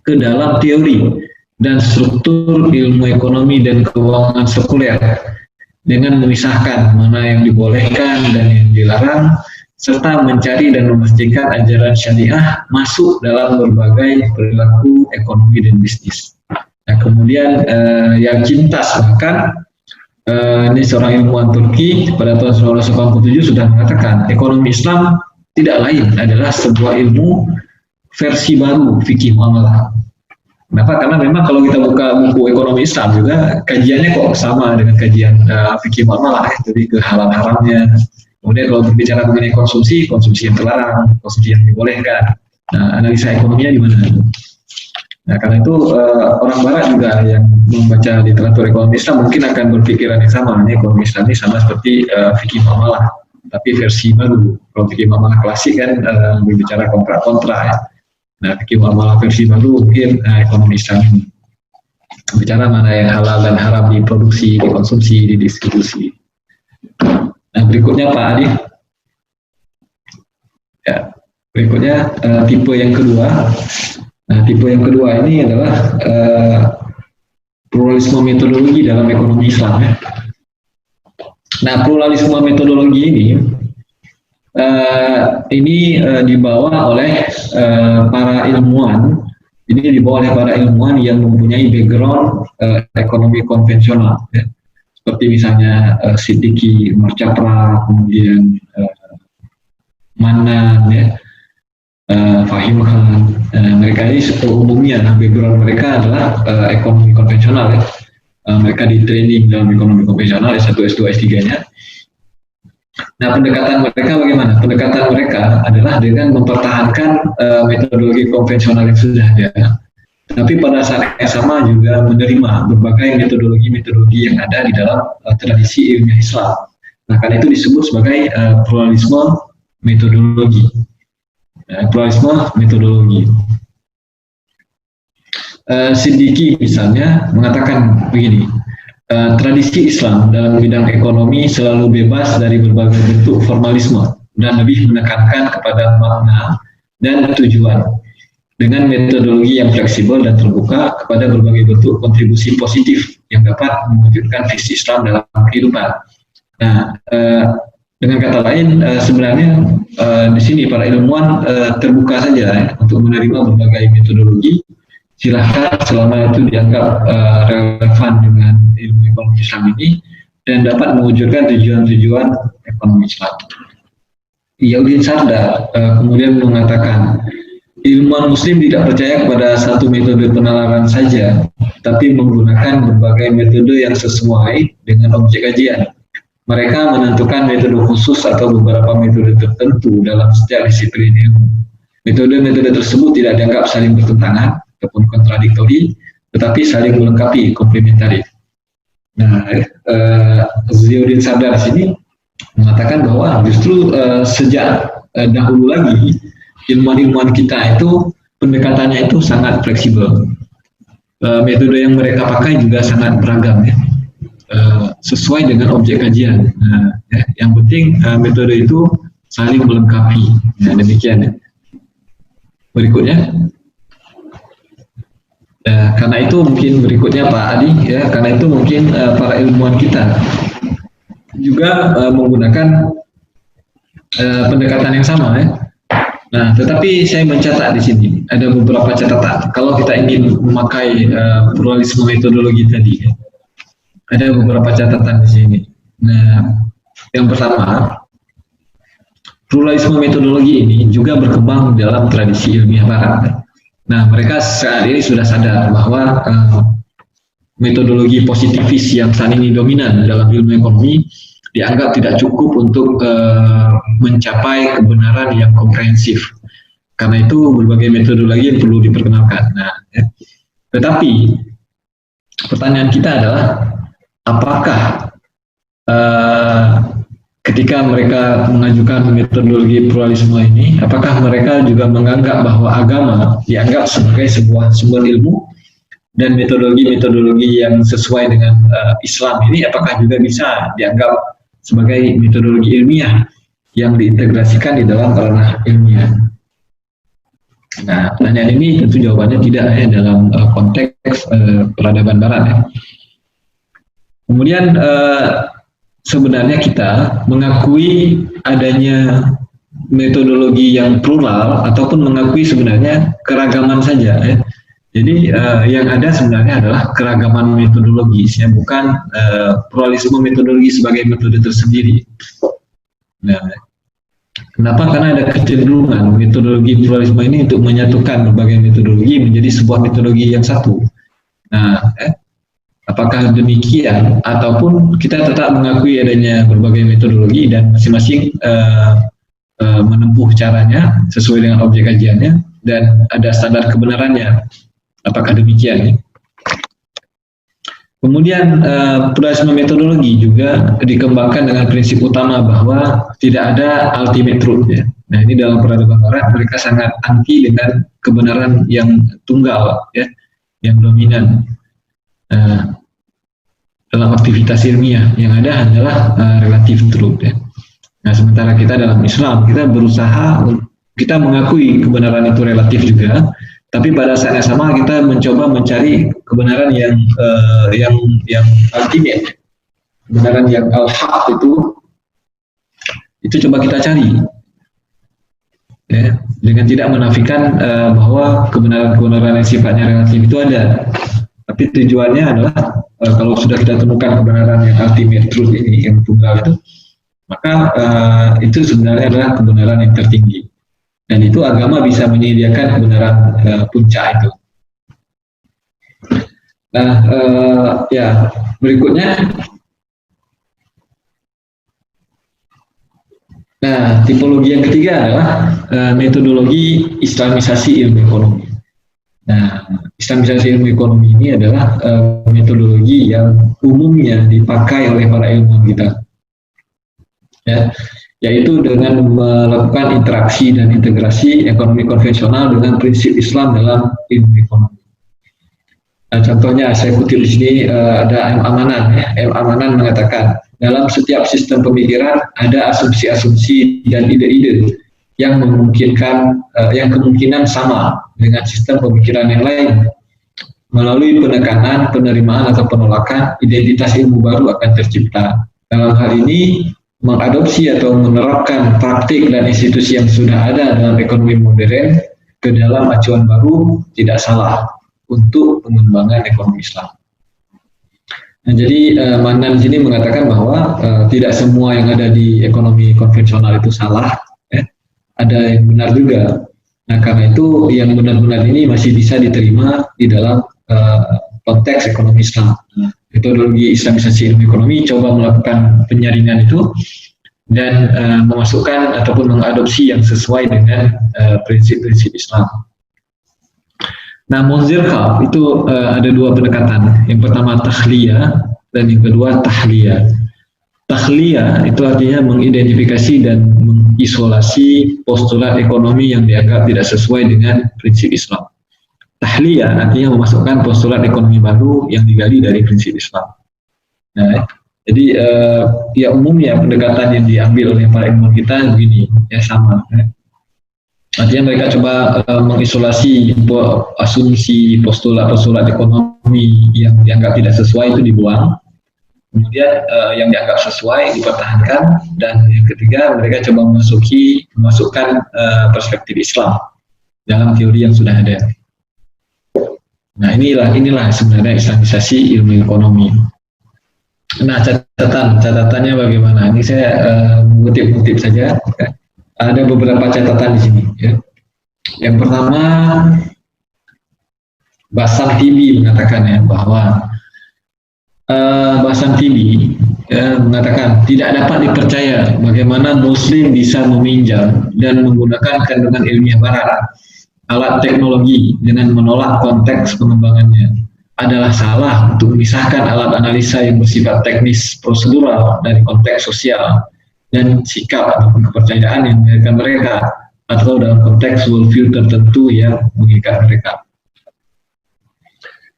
ke dalam teori dan struktur ilmu ekonomi dan keuangan sekuler dengan memisahkan mana yang dibolehkan dan yang dilarang serta mencari dan memastikan ajaran syariah masuk dalam berbagai perilaku ekonomi dan bisnis. Nah, kemudian yang cintas bahkan ini seorang ilmuwan Turki pada tahun 1987 sudah mengatakan ekonomi Islam tidak lain adalah sebuah ilmu versi baru fikih muamalah. Kenapa? Karena memang kalau kita buka buku ekonomi Islam juga kajiannya kok sama dengan kajian fikih muamalah, jadi ke halal-haramnya. Kemudian kalau berbicara mengenai konsumsi yang terlarang, konsumsi yang dibolehkan. Nah, analisa ekonominya di mana? Nah, karena itu orang Barat juga yang membaca literatur ekonomi Islam mungkin akan berpikiran yang sama. Ini ekonomi Islam ini sama seperti fikih muamalah, tapi versi baru. Kalau fikih muamalah klasik kan berbicara kontra-kontra ya. Nah, fikih muamalah versi baru mungkin ekonomi Islam ini bicara mana yang halal dan haram diproduksi, dikonsumsi, didistribusi. Nah, berikutnya Pak Adi. Ya, berikutnya tipe yang kedua. Nah, tipe yang kedua ini adalah pluralisme metodologi dalam ekonomi Islam ya. Nah, pluralisme metodologi ini dibawa oleh para ilmuwan. Ini dibawa oleh para ilmuwan yang mempunyai background ekonomi konvensional ya. Seperti misalnya Siddiqui, Umar Chapra, kemudian Manan ya, Fahim Khan. Mereka ini umumnya background mereka adalah ekonomi konvensional ya. Mereka di training dalam ekonomi konvensional S1, S2, S3-nya. Nah, pendekatan mereka bagaimana? Pendekatan mereka adalah dengan mempertahankan metodologi konvensional yang sudah ada, tapi pada saat yang sama juga menerima berbagai metodologi-metodologi yang ada di dalam tradisi ilmiah Islam. Nah, karena itu disebut sebagai pluralisme metodologi. Pluralisme metodologi. Siddiqui misalnya mengatakan begini, tradisi Islam dalam bidang ekonomi selalu bebas dari berbagai bentuk formalisme dan lebih menekankan kepada makna dan tujuan. dengan metodologi yang fleksibel dan terbuka kepada berbagai bentuk kontribusi positif yang dapat mewujudkan visi Islam dalam kehidupan. Nah, dengan kata lain, sebenarnya di sini para ilmuwan terbuka saja untuk menerima berbagai metodologi. Silahkan selama itu dianggap relevan dengan ilmu ekonomi Islam ini dan dapat mewujudkan tujuan-tujuan ekonomi Islam. Yahudin Sardar kemudian mengatakan, ilmuwan Muslim tidak percaya kepada satu metode penalaran saja, tapi menggunakan berbagai metode yang sesuai dengan objek kajian. Mereka menentukan metode khusus atau beberapa metode tertentu dalam setiap disiplin ilmu. Metode-metode tersebut tidak dianggap saling bertentangan ataupun kontradiktori, tetapi saling melengkapi, komplementari. Nah, Ziyuddin Sardar sini mengatakan bahwa justru sejak dahulu lagi ilmuwan-ilmuwan kita itu pendekatannya itu sangat fleksibel. Metode yang mereka pakai juga sangat beragam ya. Sesuai dengan objek kajian. Yang penting metode itu saling melengkapi. Nah, demikian ya. Berikutnya. Karena itu mungkin berikutnya Pak Adi ya, karena itu mungkin para ilmuwan kita juga menggunakan pendekatan yang sama ya. Nah, tetapi saya mencatat di sini ada beberapa catatan. Kalau kita ingin memakai pluralisme metodologi tadi, ya, ada beberapa catatan di sini. Nah, yang pertama, pluralisme metodologi ini juga berkembang dalam tradisi ilmiah Barat. Nah, mereka saat ini sudah sadar bahwa metodologi positivis yang saat ini dominan dalam ilmu ekonomi dianggap tidak cukup untuk mencapai kebenaran yang komprehensif. Karena itu berbagai metodologi yang perlu diperkenalkan. Nah, ya. Tetapi pertanyaan kita adalah apakah ketika mereka mengajukan metodologi pluralisme ini, apakah mereka juga menganggap bahwa agama dianggap sebagai sebuah sumber ilmu dan metodologi-metodologi yang sesuai dengan Islam ini apakah juga bisa dianggap sebagai metodologi ilmiah yang diintegrasikan di dalam ranah ilmiah? Nah, pertanyaan ini tentu jawabannya tidak ya dalam konteks peradaban Barat ya. Kemudian sebenarnya kita mengakui adanya metodologi yang plural ataupun mengakui sebenarnya keragaman saja ya. Jadi yang ada sebenarnya adalah keragaman metodologis ya, bukan pluralisme metodologi sebagai metode tersendiri. Nah, kenapa? Karena ada kecenderungan metodologi pluralisme ini untuk menyatukan berbagai metodologi menjadi sebuah metodologi yang satu. Nah, apakah demikian ataupun kita tetap mengakui adanya berbagai metodologi dan masing-masing menempuh caranya sesuai dengan objek kajiannya dan ada standar kebenarannya? Apakah demikian? Kemudian pluralisme metodologi juga dikembangkan dengan prinsip utama bahwa tidak ada ultimate truth ya. Nah, ini dalam peradaban Barat mereka sangat anti dengan kebenaran yang tunggal ya, yang dominan dalam aktivitas ilmiah. Yang ada hanyalah relative truth ya. Nah, sementara kita dalam Islam kita berusaha, kita mengakui kebenaran itu relatif juga. Tapi pada saat yang sama kita mencoba mencari kebenaran yang ultimate, kebenaran yang al-haq itu coba kita cari, ya, dengan tidak menafikan bahwa kebenaran-kebenaran yang sifatnya relatif itu ada. Tapi tujuannya adalah kalau sudah kita temukan kebenaran yang ultimate truth ini, yang tunggal itu, maka itu sebenarnya adalah kebenaran yang tertinggi. Dan itu agama bisa menyediakan kebenaran puncak itu. Nah, ya berikutnya. Nah, tipologi yang ketiga adalah metodologi islamisasi ilmu ekonomi. Nah, islamisasi ilmu ekonomi ini adalah metodologi yang umumnya dipakai oleh para ilmuwan kita. Ya, yaitu dengan melakukan interaksi dan integrasi ekonomi konvensional dengan prinsip Islam dalam ilmu ekonomi. Nah, contohnya saya kutip di sini ada M. Amanan. Ya. M. Amanan mengatakan, dalam setiap sistem pemikiran ada asumsi-asumsi dan ide-ide yang memungkinkan, yang kemungkinan sama dengan sistem pemikiran yang lain. Melalui penekanan, penerimaan atau penolakan, identitas ilmu baru akan tercipta. Dalam hal ini, mengadopsi atau menerapkan praktik dan institusi yang sudah ada dalam ekonomi modern ke dalam acuan baru tidak salah untuk pengembangan ekonomi Islam. Nah, jadi Manan di sini mengatakan bahwa tidak semua yang ada di ekonomi konvensional itu salah, ya. Ada yang benar juga. Nah, karena itu yang benar-benar ini masih bisa diterima di dalam konteks ekonomi Islam. Metodologi Islamisasi ilmu ekonomi coba melakukan penyaringan itu dan memasukkan ataupun mengadopsi yang sesuai dengan prinsip-prinsip Islam. Nah, Monzirkaf itu ada dua pendekatan. Yang pertama tahliyah dan yang kedua tahliyah. Tahliyah itu artinya mengidentifikasi dan mengisolasi postulat ekonomi yang dianggap tidak sesuai dengan prinsip Islam. Tahliyah artinya memasukkan postulat ekonomi baru yang digali dari prinsip Islam. Nah, jadi ya umumnya pendekatan yang diambil oleh para ilmuwan kita begini, ya sama. Ya. Artinya mereka coba mengisolasi asumsi postulat ekonomi yang dianggap tidak sesuai itu dibuang. Kemudian yang dianggap sesuai dipertahankan, dan yang ketiga mereka coba memasukkan perspektif Islam dalam teori yang sudah ada. Nah, inilah sebenarnya Islamisasi ilmu ekonomi. Nah, catatannya bagaimana? Ini saya mengutip saja. Ada beberapa catatan di sini. Ya. Yang pertama, Bassam TV mengatakan bahwa Bassam TV mengatakan tidak dapat dipercaya bagaimana Muslim bisa meminjam dan menggunakan kandungan ilmiah Barat, alat teknologi, dengan menolak konteks pengembangannya. Adalah salah untuk memisahkan alat analisa yang bersifat teknis prosedural dari konteks sosial dan sikap ataupun kepercayaan yang mengikat mereka, atau dalam konteks worldview tertentu yang mengikat mereka.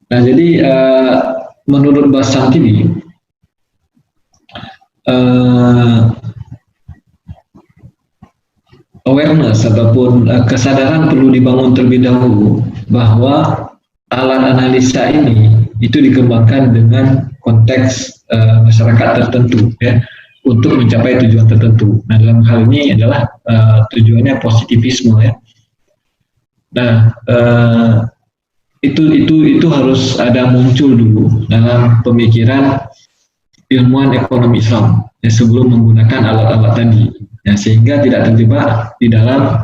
Nah, jadi menurut Bassam TV, awareness ataupun kesadaran perlu dibangun terlebih dahulu bahwa alat analisa ini itu dikembangkan dengan konteks masyarakat tertentu, ya, untuk mencapai tujuan tertentu. Nah, dalam hal ini adalah tujuannya positivisme, ya. Nah, itu harus ada muncul dulu dalam pemikiran ilmuwan ekonomi Islam, ya, sebelum menggunakan alat-alat tadi, ya, sehingga tidak terjebak di dalam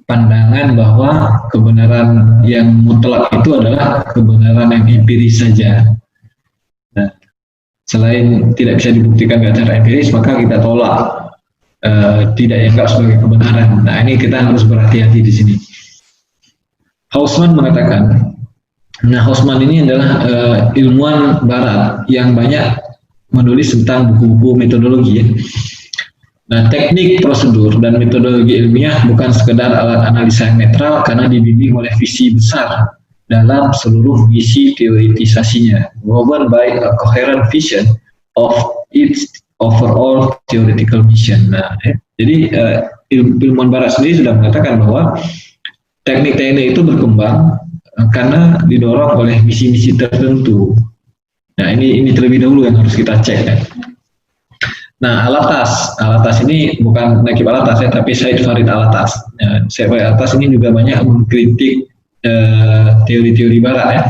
pandangan bahwa kebenaran yang mutlak itu adalah kebenaran yang empiris saja. Nah, selain tidak bisa dibuktikan secara empiris, maka kita tolak, tidak dianggap sebagai kebenaran. Nah, ini kita harus berhati-hati di sini. Hausman mengatakan, nah, Hausman ini adalah ilmuwan Barat yang banyak menulis tentang buku-buku metodologi, ya. Nah, teknik, prosedur, dan metodologi ilmiah bukan sekedar alat analisa yang netral karena dibimbing oleh visi besar dalam seluruh misi teoritisasinya, woven by a coherent vision of its overall theoretical mission. Nah, jadi ilmuwan Barat sendiri sudah mengatakan bahwa teknik-teknik itu berkembang karena didorong oleh misi-misi tertentu. Nah, ini terlebih dahulu yang harus kita cek, ya. Nah, Alatas ini bukan Nakib Alatas, ya, tapi Said Farid Alatas. Ya, Said Farid Alatas ini juga banyak mengkritik teori-teori Barat, ya.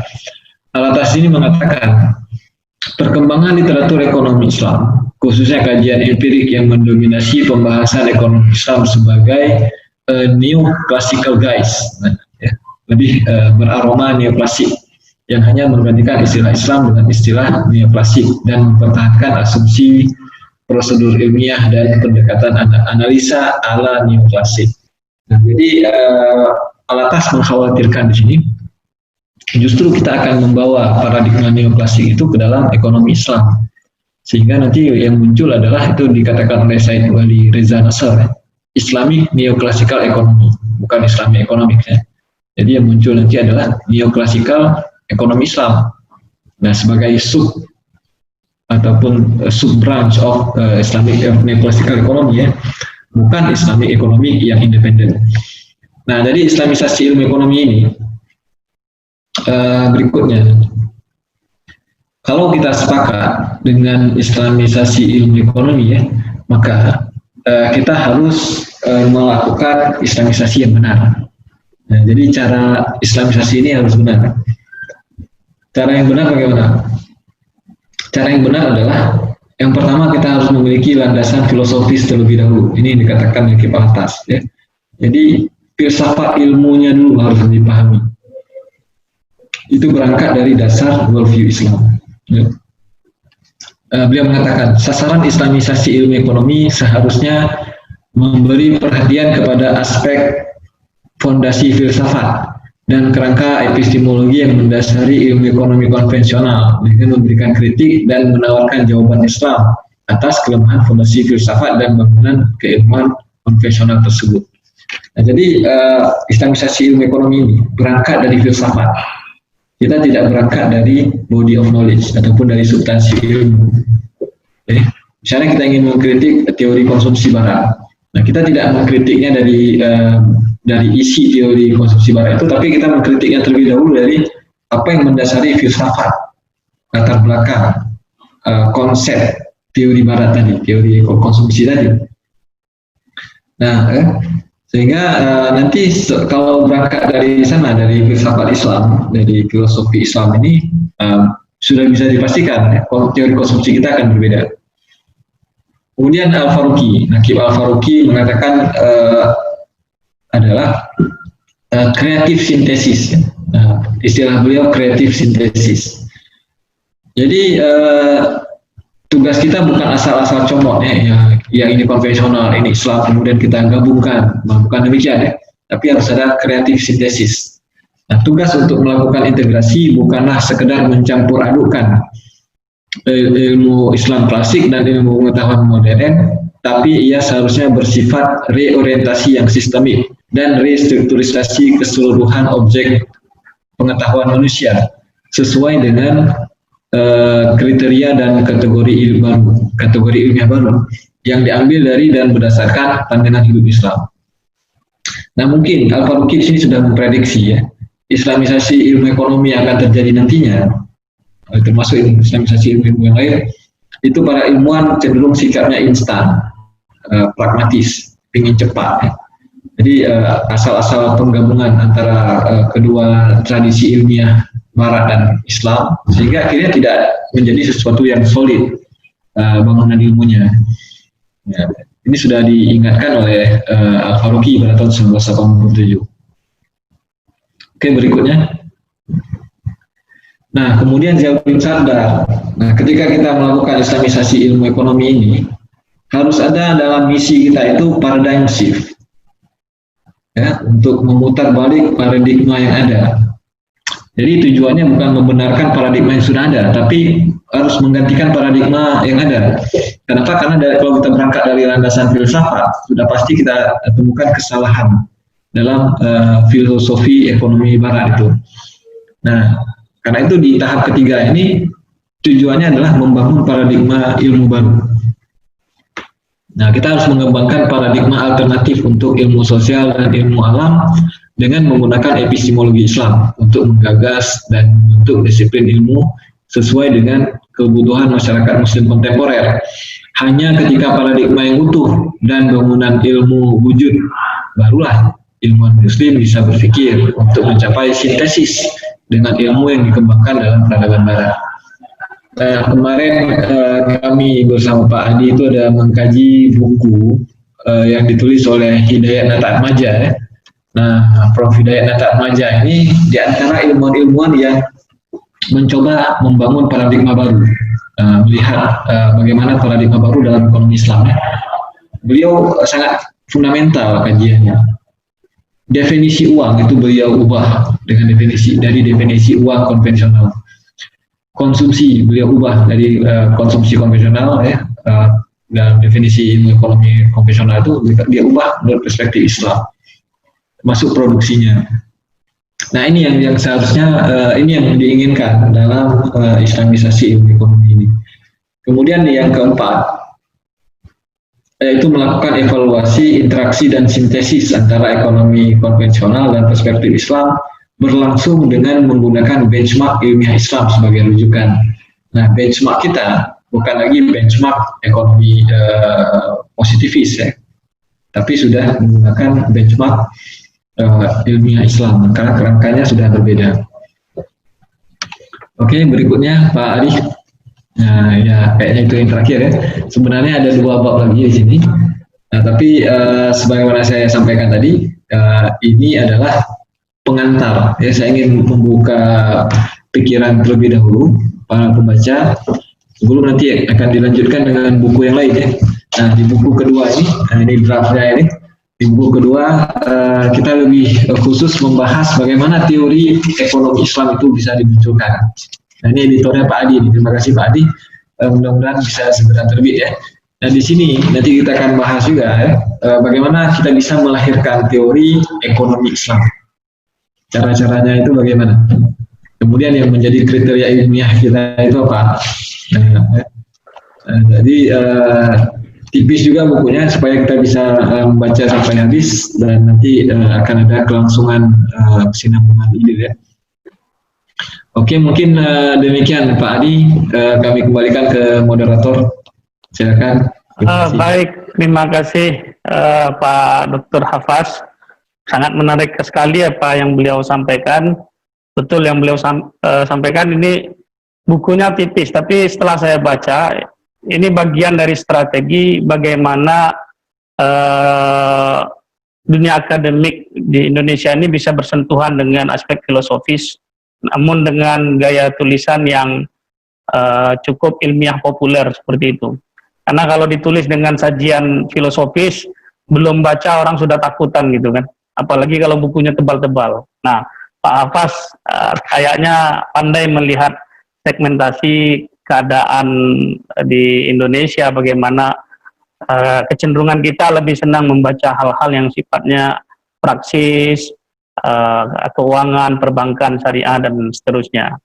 Alatas ini mengatakan perkembangan literatur ekonomi Islam, khususnya kajian empirik yang mendominasi pembahasan ekonomi Islam sebagai neoclassical guise, nah, ya, lebih beraroma neoklasik, yang hanya menggantikan istilah Islam dengan istilah neoklasik dan mempertahankan asumsi prosedur ilmiah dan pendekatan analisa ala neoklasik. Nah, jadi Alatas mengkhawatirkan di sini justru kita akan membawa paradigma neoklasik itu ke dalam ekonomi Islam, sehingga nanti yang muncul adalah itu dikatakan oleh Said Wali Reza Nasr, Islamic Neoclassical Economy, bukan Islamic Economics, ya. Jadi yang muncul nanti adalah Neoclassical Ekonomi Islam. Nah, sebagai ataupun sub-branch of Islamic Neoclassical Economy, ya, bukan Islamic Economy yang independen. Nah, dari Islamisasi ilmu ekonomi ini berikutnya, kalau kita sepakat dengan Islamisasi ilmu ekonomi ya, maka kita harus melakukan Islamisasi yang benar. Nah, jadi cara Islamisasi ini harus benar. Cara yang benar bagaimana? Cara yang benar adalah yang pertama kita harus memiliki landasan filosofis terlebih dahulu. Ini yang dikatakan di atas ya. Jadi filsafat ilmunya dulu harus dipahami. Itu berangkat dari dasar worldview Islam. Ya. Beliau mengatakan sasaran Islamisasi ilmu ekonomi seharusnya memberi perhatian kepada aspek fondasi filsafat dan kerangka epistemologi yang mendasari ilmu ekonomi konvensional dengan memberikan kritik dan menawarkan jawaban Islam atas kelemahan fondasi filsafat dan bangunan keilmuan konvensional tersebut. Nah, jadi Islamisasi ilmu ekonomi ini berangkat dari filsafat. Kita tidak berangkat dari body of knowledge ataupun dari substansi ilmu. Misalnya kita ingin mengkritik teori konsumsi barat. Nah, kita tidak mengkritiknya dari isi teori konsumsi barat itu, tapi kita mengkritiknya terlebih dahulu dari apa yang mendasari filsafat, latar belakang, konsep teori barat tadi, teori konsumsi tadi. Nah, sehingga nanti kalau berangkat dari sana, dari filsafat Islam, dari filosofi Islam ini, sudah bisa dipastikan teori konsumsi kita akan berbeda. Kemudian Al-Faruqi, Naqib Al-Faruqi mengatakan adalah kreatif sintesis. Istilah beliau kreatif sintesis. Jadi tugas kita bukan asal-asal comot ya, yang ini konvensional, ini Islam, kemudian kita gabungkan, bukan demikian ya. Tapi harus ada kreatif sintesis. Nah, tugas untuk melakukan integrasi bukanlah sekedar mencampur adukkan ilmu Islam klasik dan ilmu pengetahuan modern, tapi ia seharusnya bersifat reorientasi yang sistemik dan restrukturisasi keseluruhan objek pengetahuan manusia sesuai dengan kriteria dan kategori ilmiah baru yang diambil dari dan berdasarkan pandangan hidup Islam. Nah, mungkin Al-Faruqi di sini sudah memprediksi ya, Islamisasi ilmu ekonomi yang akan terjadi nantinya, termasuk Islamisasi ilmu yang lain, itu para ilmuwan cenderung sikapnya instan, pragmatis, ingin cepat. Ya. Jadi asal-asal penggabungan antara kedua tradisi ilmiah Barat dan Islam, sehingga akhirnya tidak menjadi sesuatu yang solid bangunan ilmunya. Ya, ini sudah diingatkan oleh Al-Faruqi pada tahun 1987. Oke, berikutnya. Nah, kemudian Ziauddin sadar, nah ketika kita melakukan Islamisasi ilmu ekonomi ini, harus ada dalam misi kita itu paradigm shift, ya, untuk memutar balik paradigma yang ada. Jadi tujuannya bukan membenarkan paradigma yang sudah ada, tapi harus menggantikan paradigma yang ada. Kenapa? Karena kalau kita berangkat dari landasan filsafat, sudah pasti kita temukan kesalahan dalam filosofi ekonomi Barat itu. Nah, karena itu di tahap ketiga ini tujuannya adalah membangun paradigma ilmu baru. Nah, kita harus mengembangkan paradigma alternatif untuk ilmu sosial dan ilmu alam dengan menggunakan epistemologi Islam untuk menggagas dan membentuk disiplin ilmu sesuai dengan kebutuhan masyarakat muslim kontemporer. Hanya ketika paradigma yang utuh dan bangunan ilmu wujud, barulah ilmuwan muslim bisa berpikir untuk mencapai sintesis dengan ilmu yang dikembangkan dalam peradaban Barat. Kemarin kami bersama Pak Adi itu ada mengkaji buku yang ditulis oleh Hidayat Nata'atmaja. Ya. Nah, Prof. Hidayat Nata'atmaja ini diantara ilmuwan-ilmuwan yang mencoba membangun paradigma baru, melihat bagaimana paradigma baru dalam ekonomi Islam. Ya. Beliau sangat fundamental kajiannya. Definisi uang itu beliau ubah dengan dari definisi uang konvensional. Konsumsi beliau ubah dari konsumsi konvensional ya, dalam definisi ilmu ekonomi konvensional itu dia ubah dari perspektif Islam, masuk produksinya. Nah, ini yang seharusnya ini yang diinginkan dalam Islamisasi ilmu ekonomi ini. Kemudian yang keempat, yaitu melakukan evaluasi, interaksi, dan sintesis antara ekonomi konvensional dan perspektif Islam berlangsung dengan menggunakan benchmark ilmiah Islam sebagai rujukan. Nah, benchmark kita bukan lagi benchmark ekonomi positivis ya, tapi sudah menggunakan benchmark ilmiah Islam karena kerangkanya sudah berbeda. Oke, berikutnya Pak Ari. Nah, ya kayaknya itu yang terakhir ya. Sebenarnya ada 2 bab lagi di sini. Nah, tapi sebagaimana saya sampaikan tadi, ini adalah pengantar. Ya, saya ingin membuka pikiran terlebih dahulu para pembaca sebelum nanti akan dilanjutkan dengan buku yang lain ya. Nah, di buku kedua ini draftnya ini. Di buku kedua kita lebih khusus membahas bagaimana teori ekonomi Islam itu bisa dimunculkan. Nah, ini editornya Pak Adi. Terima kasih Pak Adi. Mudah-mudahan bisa segera terbit ya. Nah, di sini nanti kita akan bahas juga ya, bagaimana kita bisa melahirkan teori ekonomi Islam. Cara-caranya itu bagaimana? Kemudian yang menjadi kriteria ilmiah kita itu apa? Jadi tipis juga bukunya supaya kita bisa membaca sampai habis dan nanti akan ada kelangsungan kesinambungan ide ya. Oke, mungkin demikian Pak Adi, kami kembalikan ke moderator. Silakan. Baik, terima kasih Pak Dr. Hafaz. Sangat menarik sekali apa yang beliau sampaikan. Betul yang beliau sampaikan, ini bukunya tipis, tapi setelah saya baca, ini bagian dari strategi bagaimana dunia akademik di Indonesia ini bisa bersentuhan dengan aspek filosofis, namun dengan gaya tulisan yang cukup ilmiah populer seperti itu. Karena kalau ditulis dengan sajian filosofis, belum baca orang sudah takutan gitu kan. Apalagi kalau bukunya tebal-tebal. Nah, Pak Hafaz kayaknya pandai melihat segmentasi keadaan di Indonesia, bagaimana kecenderungan kita lebih senang membaca hal-hal yang sifatnya praksis, keuangan, perbankan, syariah, dan seterusnya.